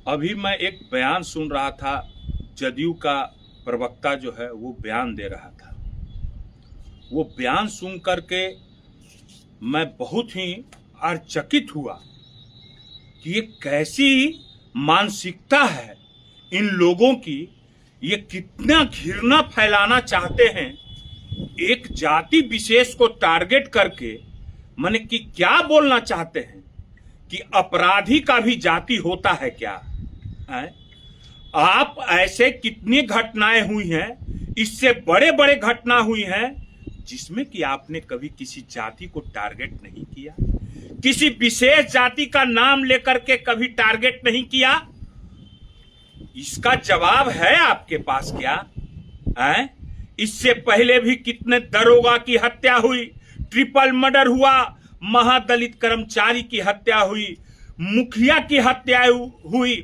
अभी मैं एक बयान सुन रहा था। जदयू का प्रवक्ता जो है वो बयान दे रहा था। वो बयान सुन करके मैं बहुत ही आश्चर्यचकित हुआ कि ये कैसी मानसिकता है इन लोगों की। ये कितना घृणा फैलाना चाहते हैं एक जाति विशेष को टारगेट करके। माने कि क्या बोलना चाहते हैं कि अपराधी का भी जाति होता है क्या है? आप ऐसे कितनी घटनाएं हुई हैं, इससे बड़े बड़े घटना हुई हैं जिसमें कि आपने कभी किसी जाति को टारगेट नहीं किया, किसी विशेष जाति का नाम लेकर के कभी टारगेट नहीं किया। इसका जवाब है आपके पास क्या है? इससे पहले भी कितने दरोगा की हत्या हुई, ट्रिपल मर्डर हुआ, महादलित कर्मचारी की हत्या हुई, मुखिया की हत्या हुई।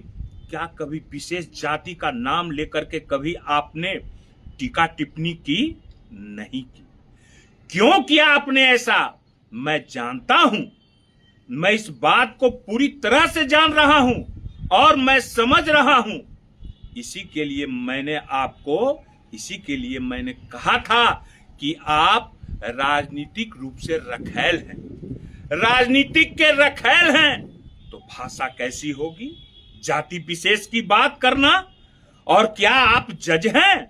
क्या कभी विशेष जाति का नाम लेकर के कभी आपने टीका टिप्पणी की? नहीं की। क्यों किया आपने ऐसा? मैं जानता हूं, मैं इस बात को पूरी तरह से जान रहा हूं और मैं समझ रहा हूं। इसी के लिए मैंने कहा था कि आप राजनीतिक रूप से रखैल हैं, राजनीतिक के रखैल हैं। तो भाषा कैसी होगी जाति विशेष की बात करना? और क्या आप जज हैं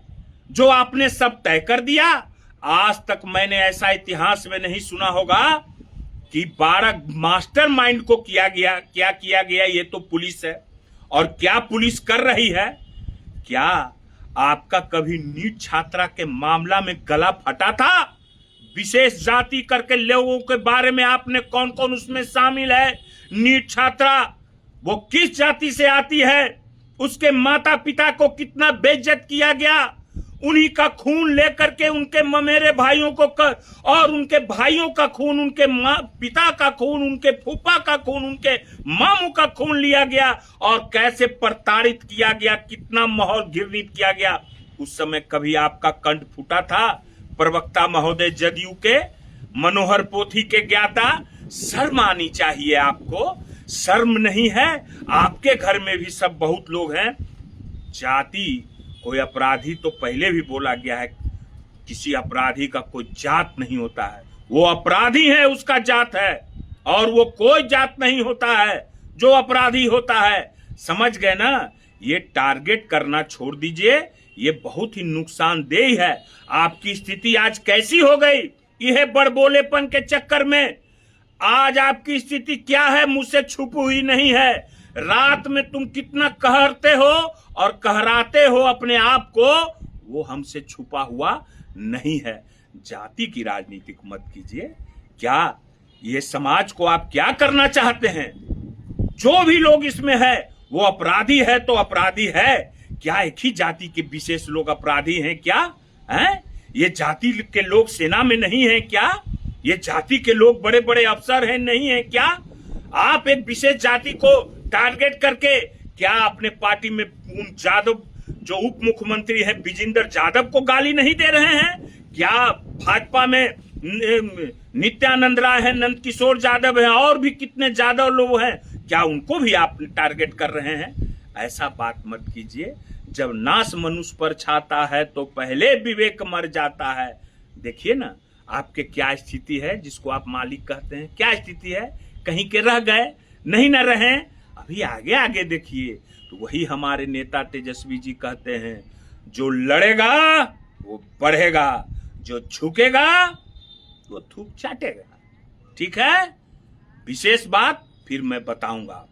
जो आपने सब तय कर दिया? आज तक मैंने ऐसा इतिहास में नहीं सुना होगा कि 12 मास्टरमाइंड को क्या किया गया। ये तो पुलिस है। और क्या पुलिस कर रही है? क्या आपका कभी नीट छात्रा के मामला में गला फटा था? विशेष जाति करके लोगों के बारे में आपने कौन कौन उसमें शामिल है? नीट छात्रा वो किस जाति से आती है, उसके माता पिता को कितना बेइज्जत किया गया, उन्हीं का खून लेकर के उनके ममेरे भाइयों को और उनके भाइयों का खून, उनके पिता का खून, उनके फूफा का खून, उनके मामू का खून लिया गया और कैसे प्रताड़ित किया गया, कितना माहौल घृणित किया गया। उस समय कभी आपका कंठ फूटा था? प्रवक्ता महोदय जदयू के, मनोहर पोथी के ज्ञाता, शर्म आनी चाहिए आपको। शर्म नहीं है? आपके घर में भी सब बहुत लोग हैं। जाति कोई अपराधी तो पहले भी बोला गया है, किसी अपराधी का कोई जात नहीं होता है। वो अपराधी है उसका जात है और वो कोई जात नहीं होता है जो अपराधी होता है। समझ गए ना? ये टारगेट करना छोड़ दीजिए, ये बहुत ही नुकसानदेह है। आपकी स्थिति आज कैसी हो गई यह बड़बोलेपन के चक्कर में? आज आपकी स्थिति क्या है मुझसे छुप हुई नहीं है। रात में तुम कितना कहरते हो और कहराते हो अपने आप को, वो हमसे छुपा हुआ नहीं है। जाति की राजनीति मत कीजिए। क्या ये समाज को आप क्या करना चाहते हैं? जो भी लोग इसमें है वो अपराधी है तो अपराधी है। क्या एक ही जाति के विशेष लोग अपराधी हैं क्या? हैं? ये जाति के लोग सेना में नहीं है क्या? ये जाति के लोग बड़े बड़े अफसर हैं नहीं है क्या? आप एक विशेष जाति को टारगेट करके क्या अपने पार्टी में जादव जो उप मुख्यमंत्री है विजेंद्र यादव को गाली नहीं दे रहे हैं क्या? भाजपा में नित्यानंद राय है, नंद किशोर यादव है और भी कितने यादव लोग हैं, क्या उनको भी आप टारगेट कर रहे हैं? ऐसा बात मत कीजिए। जब नाश मनुष्य पर छाता है तो पहले विवेक मर जाता है। देखिए ना आपके क्या स्थिति है जिसको आप मालिक कहते हैं। क्या स्थिति है? कहीं के रह गए? नहीं न रहे। अभी आगे आगे देखिए तो वही हमारे नेता तेजस्वी जी कहते हैं, जो लड़ेगा वो बढ़ेगा, जो झुकेगा वो थूक चाटेगा। ठीक है? विशेष बात फिर मैं बताऊंगा।